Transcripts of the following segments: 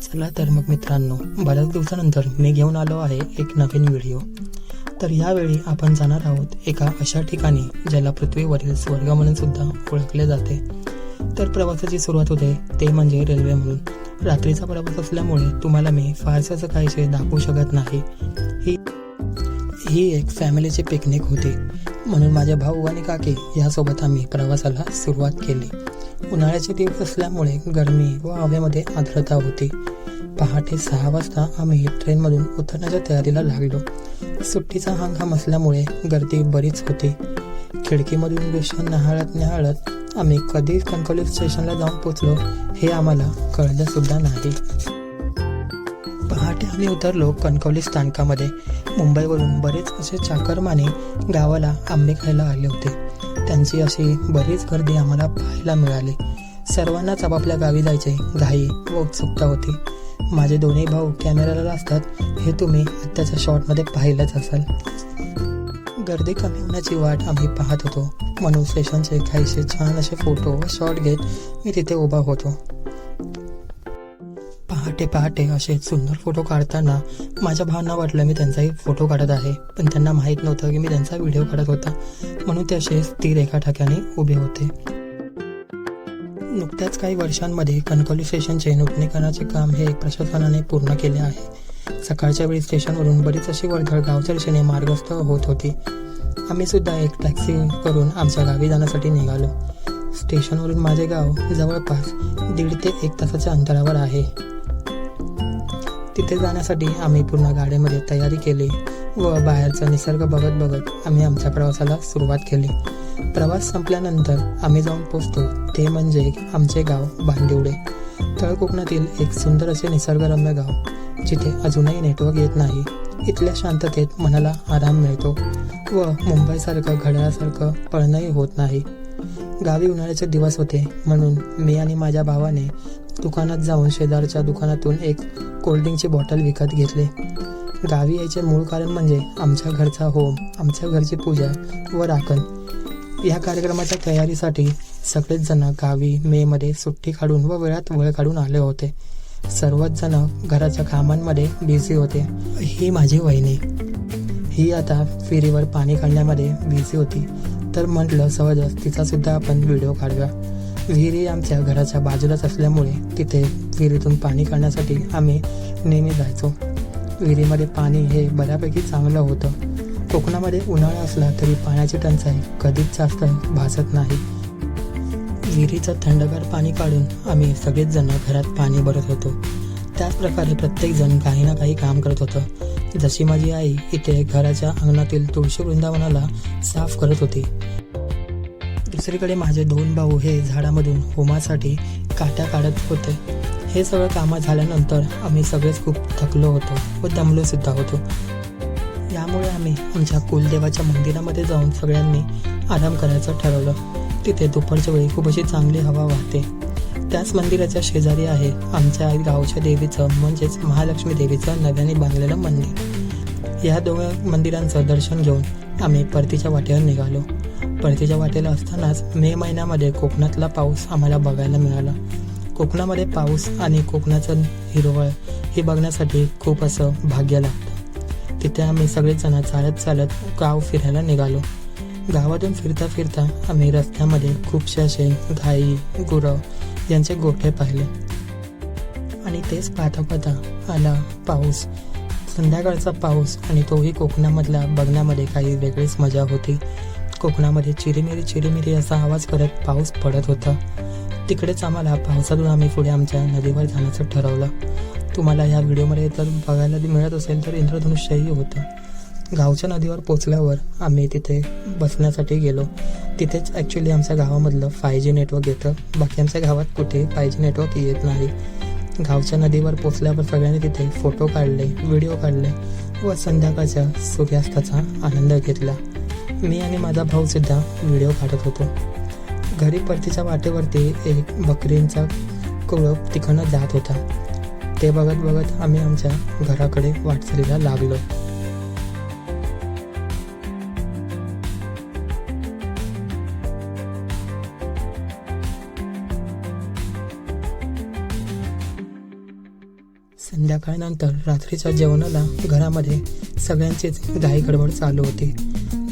चला तर मग मित्रांनो, बऱ्याच दिवसानंतर मी घेऊन आलो आहे एक नवीन व्हिडिओ. तर यावेळी आपण जाणार आहोत एका अशा ठिकाणी ज्याला पृथ्वीवरील स्वर्ग म्हणून सुद्धा ओळखले जाते. तर प्रवासाची सुरुवात होते ते म्हणजे रेल्वे म्हणून. रात्रीचा प्रवास असल्यामुळे तुम्हाला मी फारसं असं काहीसे दाखवू शकत नाही. ही एक फॅमिलीची पिकनिक होती, म्हणून माझे भाऊ आणि काकी यासोबत आम्ही प्रवासाला सुरुवात केली. उन्हाळ्याचे दिवस असल्यामुळे गरमी व हवेमध्ये आर्द्रता होती. पहाटे 6 वाजता आम्ही ट्रेनमधून उतरण्याच्या तयारीला लागलो. सुट्टीचा हंगाम असल्यामुळे गर्दी बरीच होती. खिडकीमधून दृश्य न्याहाळत आम्ही कधी कणकवली स्टेशनला जाऊन पोचलो हे आम्हाला कळलं सुद्धा नाही. पहाटे आम्ही उतरलो कणकवली स्थानकामध्ये. मुंबईवरून बरेच असे चाकरमाने गावाला आंबे खायला आले होते. त्यांची अशी बरीच गर्दी आम्हाला पाहायला मिळाली. सर्वांनाच आपापल्या गावी जायचे घाई व उत्सुकता होती. माझे दोन्ही भाऊ कॅमेराला असतात हे तुम्ही आत्ताच्या शॉटमध्ये पाहिलंच असाल. गर्दी कमी होण्याची वाट आम्ही पाहत होतो, म्हणून स्टेशनचे काहीसे छान असे फोटो व शॉट घेत मी तिथे उभा होतो. पहाटे असे सुंदर फोटो काढताना माझ्या भावांना वाटलं मी त्यांचाही फोटो काढत आहे, पण त्यांना माहीत नव्हतं की मी त्यांचा व्हिडिओ काढत होता, म्हणून ते असे स्थिर एका ठिकाणी उभे होते. नुकत्याच काही वर्षांमध्ये कणकवली स्टेशनचे नूतनीकरणाचे काम हे प्रशासनाने पूर्ण केले आहे. सकाळच्या वेळी स्टेशनवरून बरीच अशी वर्दळ गावच्या दिशेने मार्गस्थ होत होती. आम्ही सुद्धा एक टॅक्सी करून आमच्या गावी जाण्यासाठी निघालो. स्टेशनवरून माझे गाव जवळपास 1.5 ते 1 तासाच्या अंतरावर आहे. तिथे जाण्यासाठी आम्ही पूर्ण गाडीमध्ये तयारी केली व बाहेरचा निसर्ग बघत आम्ही आमच्या प्रवासाला सुरुवात केली. प्रवास संपल्यानंतर आम्ही जाऊन पोचतो ते म्हणजे आमचे गाव बांदिवडे. तळ कोकणातील एक सुंदर असे निसर्गरम्य गाव, जिथे अजूनही नेटवर्क येत नाही. इथल्या शांततेत मनाला आराम मिळतो व मुंबईसारखं घड्याळासारखं पळणंही होत नाही. गावी उन्हाळ्याचे दिवस होते, म्हणून मी आणि माझ्या भावाने दुकानात जाऊन शेजारच्या दुकानातून एक कोल्ड्रिंकची बॉटल विकत घेतली. गावी यायचे मूळ कारण म्हणजे आमच्या घरचा होम, आमच्या घरची पूजा व राखण. या कार्यक्रमाच्या तयारीसाठी सगळेच जण गावी मेमध्ये सुट्टी काढून व वेळात वेळ काढून आले होते. सर्वच जण घराच्या कामांमध्ये बिझी होते. ही माझी वहिनी, ही आता विहिरीवर पाणी काढण्यामध्ये बिझी होती, तर म्हटलं सहजच तिचा सुद्धा आपण व्हिडिओ काढूया. विहिरी आमच्या घराच्या बाजूलाच असल्यामुळे तिथे विहिरीतून पाणी काढण्यासाठी आम्ही नेहमी जायचो. विहिरीमध्ये पाणी हे बऱ्यापैकी चांगलं होतं. कोकणामध्ये उन्हाळा असला तरी पाण्याची टंचाई कधीच जास्त भासत नाही. विहिरीचं थंडगार पाणी काढून आम्ही सगळेच जण घरात पाणी भरत होतो. त्याच प्रकारे प्रत्येकजण काही ना काही काम करत होतं. जशी माझी आई इथे घराच्या अंगणातील तुळशी वृंदावनाला साफ करत होती, दुसरीकडे माझे 2 भाऊ हे झाडामधून होमासाठी काट्या काढत होते. हे सगळं कामं झाल्यानंतर आम्ही सगळेच खूप थकलो होतो व दमलो सुद्धा होतो. यामुळे आम्ही आमच्या कुलदेवाच्या मंदिरामध्ये जाऊन सगळ्यांनी आराम करायचं ठरवलं. तिथे दुपारच्या वेळी खूप अशी चांगली हवा वाहते. त्याच मंदिराच्या शेजारी आहे आमच्या गावच्या देवीचं म्हणजेच महालक्ष्मी देवीचं नव्याने बांधलेलं मंदिर. या 2 मंदिरांचं दर्शन घेऊन आम्ही परतीच्या वाटेवर निघालो. परतीच्या वाटेला असतानाच मे महिन्यामध्ये कोकणातला पाऊस आम्हाला बघायला मिळाला. कोकणामध्ये पाऊस आणि कोकणाचं हिरवळ हे बघण्यासाठी खूप असं भाग्य लागतं. तिथे आम्ही सगळेच जण चालत गाव फिरायला निघालो. गावातून फिरता आम्ही रस्त्यामध्ये खूपसे असे गाई गुरं यांचे गोठे पाहिले आणि तेच पाहता आला पाऊस. संध्याकाळचा पाऊस आणि तोही कोकणामधला बघण्यामध्ये काही वेगळीच मजा होती. कोकणामध्ये चिरीमिरी असा आवाज करत पाऊस पडत होता. तिकडेच आम्हाला पावसातून आम्ही पुढे आमच्या नदीवर जाण्याचं ठरवलं. तुम्हाला या व्हिडिओमध्ये तर बघायला मिळत असेल तर इंद्रधनुष्यही होतं. गावच्या नदीवर पोचल्यावर आम्ही तिथे बसण्यासाठी गेलो. तिथेच ॲक्च्युली आमच्या गावामधलं 5G नेटवर्क येतं. बाकी आमच्या गावात कुठे 5G नेटवर्क येत नाही. गावच्या नदीवर पोचल्यावर सगळ्यांनी तिथे फोटो काढले, व्हिडिओ काढले व संध्याकाळच्या सूर्यास्ताचा आनंद घेतला. मी आणि माझा भाऊ सुद्धा व्हिडिओ काढत होतो. घरी परतीच्या वाटेवरती एक बकरींचा कळप तिकडनं जात होता. ते बघत आम्ही आमच्या घराकडे वाटचालीला लागलो. संध्याकाळनंतर रात्रीच्या जेवणाला घरामध्ये सगळ्यांचीच घाई गडबड चालू होती.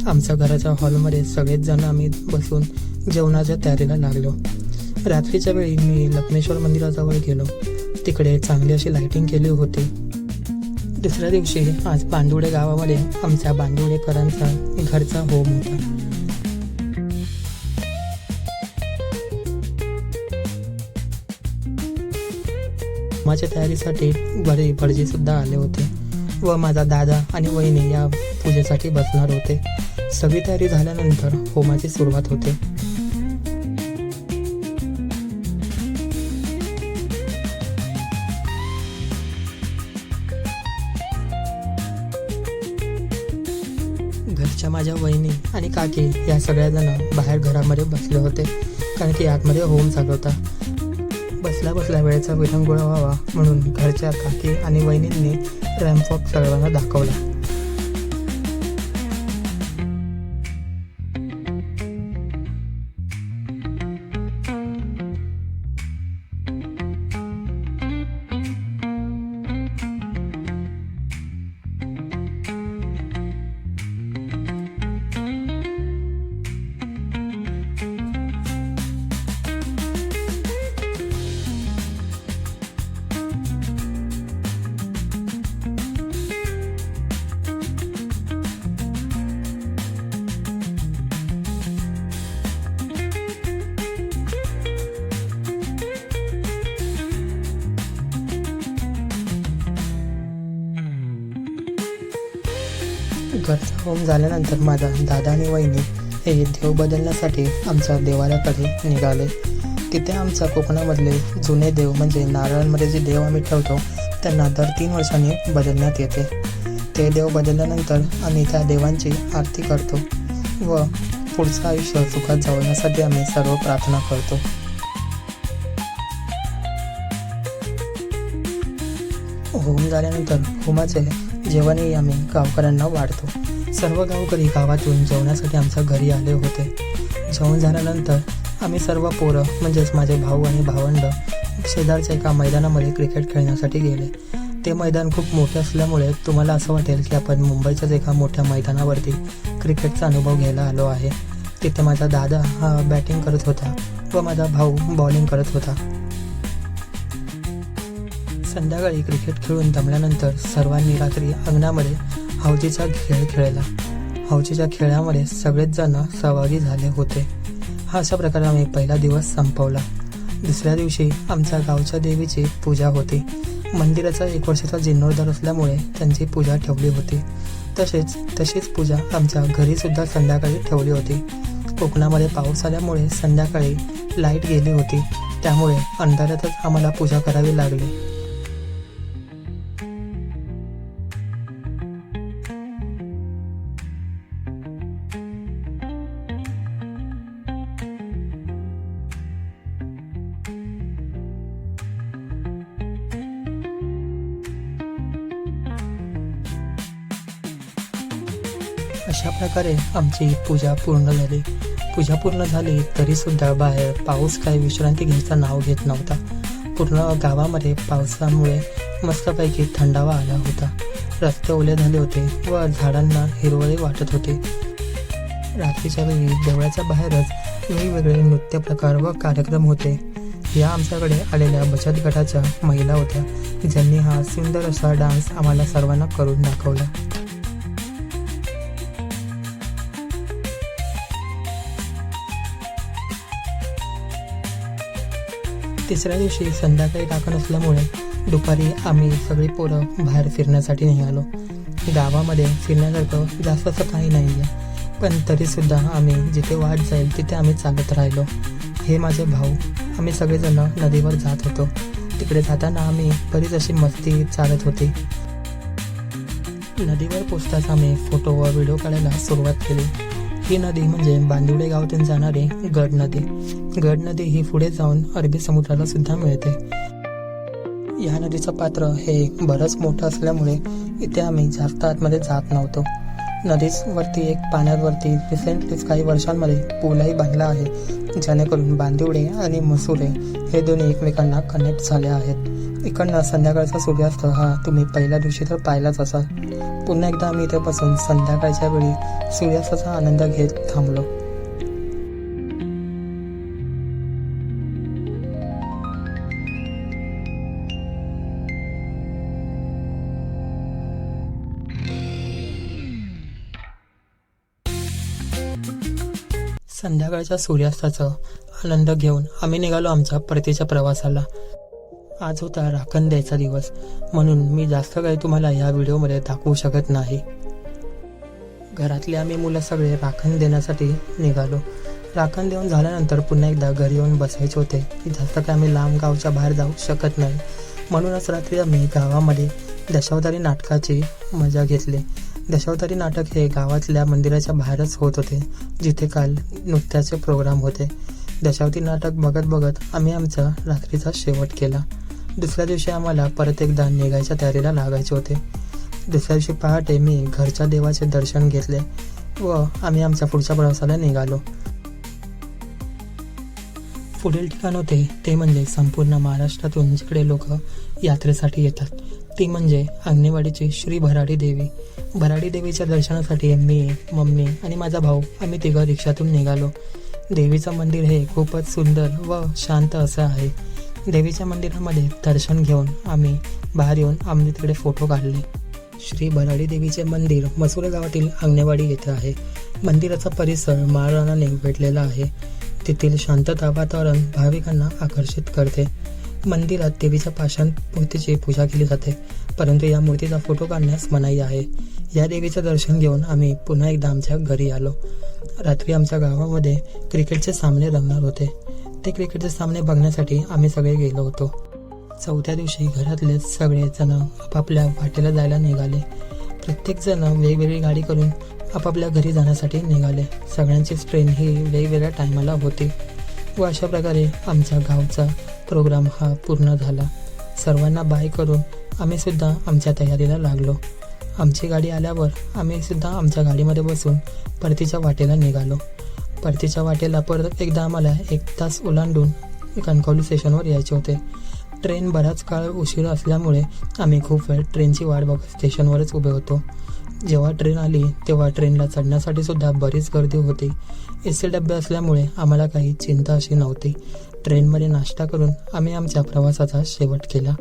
आमच्या घराच्या हॉलमध्ये सगळेच जण आम्ही बसून जेवणाच्या तयारीला लागलो. रात्रीच्या वेळी मी लक्ष्मेश्वर मंदिराजवळ गेलो. तिकडे चांगली अशी लाइटिंग केली होती. दुसऱ्या दिवशी आज बांदिवडे गावामध्ये आमच्या बांदिवडेकरांचा घरचा होम होता. होमाच्या तयारीसाठी बरे भटजी सुद्धा आले होते व माझा दादा आणि वहिनी या पूजेसाठी बसणार होते. सगळी तयारी झाल्यानंतर होमाची सुरुवात होते. घरच्या माझ्या वहिनी आणि काकी या सगळ्या जण बाहेर घरामध्ये बसले होते, कारण की आतमध्ये होम चालू होता. बसल्या वेळेचा विरंगुळा व्हावा म्हणून घरच्या काकी आणि वहिनींनी रॅम्प सर्वांना दाखवला. घरचा होम झाल्यानंतर माझा दादा आणि वहिनी हे देव बदलण्यासाठी आमच्या देवालयाकडे निघाले. तिथे आमच्या कोकणामधले जुने देव म्हणजे नारळांमध्ये जे देव आम्ही ठेवतो त्यांना दर 3 वर्षांनी बदलण्यात येते. ते देव बदलल्यानंतर आम्ही त्या देवांची आरती करतो व पुढचं आयुष्य सुखात जावं यासाठी आम्ही सर्व प्रार्थना करतो. होम झाल्यानंतर होमाचे जेवणही आम्ही गावकऱ्यांना वाढतो. सर्व गावकरी गावातून जेवणासाठी आमच्या घरी आले होते. जेवण झाल्यानंतर आम्ही सर्व पोरं म्हणजेच माझे भाऊ आणि भावंड शेजारच्या एका मैदानामध्ये क्रिकेट खेळण्यासाठी गेले. ते मैदान खूप मोठे असल्यामुळे तुम्हाला असं वाटेल की आपण मुंबईच्याच एका मोठ्या मैदानावरती क्रिकेटचा अनुभव घ्यायला आलो आहे. तिथे माझा दादा हा बॅटिंग करत होता व माझा भाऊ बॉलिंग करत होता. संध्याकाळी क्रिकेट खेळून दमल्यानंतर सर्वांनी रात्री अंगणामध्ये हौजीचा खेळ खेळला. हौजीच्या खेळामध्ये सगळेच जण सहभागी झाले होते. हा अशा प्रकारे आम्ही पहिला दिवस संपवला. दुसऱ्या दिवशी आमच्या गावच्या देवीची पूजा होती. मंदिराचा 1 वर्षाचा जीर्णोद्धार असल्यामुळे त्यांची पूजा ठेवली होती. तशीच पूजा आमच्या घरी सुद्धा संध्याकाळी ठेवली होती. कोकणामध्ये पाऊस आल्यामुळे संध्याकाळी लाईट गेली होती, त्यामुळे अंधारातच आम्हाला पूजा करावी लागली. अशा प्रकारे आमची पूजा पूर्ण झाली. पूजा पूर्ण झाली तरी सुद्धा बाहेर पाऊस काही विश्रांती घ्यायचं नाव घेत नव्हता. पूर्ण गावामध्ये पावसामुळे मस्तपैकी थंडावा आला होता. रस्ते ओले झाले होते व झाडांना हिरवळी वाटत होते. रात्रीच्या वेळी देवळाच्या बाहेरच वेगवेगळे नृत्य प्रकार व कार्यक्रम होते. या आमच्याकडे आलेल्या बचत गटाच्या महिला होत्या, ज्यांनी हा सुंदर असा डान्स आम्हाला सर्वांना करून दाखवला. तिसऱ्या दिवशी संध्याकाळी टाकण असल्यामुळे दुपारी आम्ही सगळी पोरं बाहेर फिरण्यासाठी निघालो. गावामध्ये फिरण्यासारखं जास्त असं काही नाही आहे, पण तरीसुद्धा आम्ही जिथे वाट जाईल तिथे आम्ही चालत राहिलो. हे माझे भाऊ, आम्ही सगळेजण नदीवर जात होतो. तिकडे जाताना आम्ही बरीच अशी मस्ती चालत होती. नदीवर पोचताच आम्ही फोटो व व्हिडिओ काढायला सुरुवात केली. ही नदी म्हणजे बांदिवडे गावातून जाणारी गड नदी. गड नदी ही पुढे जाऊन अरबी समुद्राला सुद्धा मिळते. या नदीचं पात्र हे बरंच मोठं असल्यामुळे इथे आम्ही जास्त आतमध्ये जात नव्हतो. नदीवरती एक पाण्यावरती रिसेंटलीच काही वर्षांमध्ये पूलही बांधला आहे, जेणेकरून बांदिवडे आणि मसुरे हे दोन्ही एकमेकांना कनेक्ट झाले आहेत. इकडनं संध्याकाळचा सूर्यास्त हा तुम्ही पहिल्या दिवशी तर पाहिलाच असाल. पुन्हा एकदा आम्ही इथे बसून संध्याकाळच्या वेळी सूर्यास्ताचा आनंद घेत थांबलो. संध्याकाळच्या सूर्यास्ताचा आनंद घेऊन आम्ही निघालो आमच्या परतीच्या प्रवासाला. आज होता राखण द्यायचा दिवस, म्हणून मी जास्त काही तुम्हाला या व्हिडिओमध्ये दाखवू शकत नाही. घरातले आम्ही मुलं सगळे राखण देण्यासाठी निघालो. राखण देऊन झाल्यानंतर पुन्हा एकदा घरी येऊन बसायचे होते की जास्त काय आम्ही लांब गावच्या बाहेर जाऊ शकत नाही. म्हणूनच रात्री आम्ही गावामध्ये दशावतारी नाटकाची मजा घेतली. दशावतारी नाटक हे गावातल्या मंदिराच्या बाहेरच होत होते, जिथे काल नृत्याचे प्रोग्राम होते. दशावतारी नाटक बघत बघत आम्ही आमचा रात्रीचा शेवट केला. दुसऱ्या दिवशी आम्हाला परत एकदा निघायच्या तयारीला लागायचे होते. दुसऱ्या दिवशी पहाटे मी घरच्या देवाचे दर्शन घेतले व आम्ही आमच्या पुढच्या प्रवासाला निघालो. पुढील ठिकाण होते ते म्हणजे संपूर्ण महाराष्ट्रातून जिकडे लोक यात्रेसाठी येतात, ती म्हणजे आंगणेवाडीची श्री भराडी देवी. भराडी देवीच्या दर्शनासाठी मी, मम्मी आणि माझा भाऊ आम्ही तिघं रिक्षातून निघालो. देवीचं मंदिर हे खूपच सुंदर व शांत असं आहे. देवीच्या मंदिरामध्ये दर्शन घेऊन आम्ही बाहेर येऊन आम्ही तिकडे फोटो काढले. श्री भराडी देवीचे मंदिर मसूर गावातील आंगणेवाडी येथे आहे. मंदिराचा परिसर माळरानाने वेढलेला आहे. तेथील शांतता वातावरण भाविकांना आकर्षित करते. मंदिरात देवीच्या पाषाण मूर्तीची पूजा केली जाते, परंतु या मूर्तीचा फोटो काढण्यास मनाई आहे. या देवीचं दर्शन घेऊन आम्ही पुन्हा एकदा आमच्या घरी आलो. रात्री आमच्या गावामध्ये क्रिकेटचे सामने रंगणार होते. ते क्रिकेटचे सामने बघण्यासाठी आम्ही सगळे गेलो होतो. चौथ्या दिवशी घरातले सगळे जण आपापल्या वाटेला जायला निघाले. प्रत्येक जण वेगवेगळी गाडी करून आपापल्या घरी जाण्यासाठी निघाले. सगळ्यांचीच ट्रेन ही वेगवेगळ्या टायमाला होती व अशा प्रकारे आमच्या गावचा प्रोग्राम हा पूर्ण झाला. सर्वांना बाय करून आम्ही सुद्धा आमच्या तयारीला लागलो. आमची गाडी आल्यावर आम्ही सुद्धा आमच्या गाडीमध्ये बसून परतीच्या वाटेला निघालो. परतीच्या वाटेला परत एकदा आम्हाला 1 तास ओलांडून कणकवली स्टेशनवर यायचे होते. ट्रेन बराच काळ उशीर असल्यामुळे आम्ही खूप वेळ ट्रेनची वाट बघत स्टेशनवरच उभे होतो. जेव्हा ट्रेन आली तेव्हा ट्रेनला चढण्यासाठी सुद्धा बरीच गर्दी होती. AC डबे असल्यामुळे आम्हाला काही चिंता अशी नव्हती. ट्रेनमध्ये नाश्ता करून आम्ही आमच्या प्रवासाचा शेवट केला.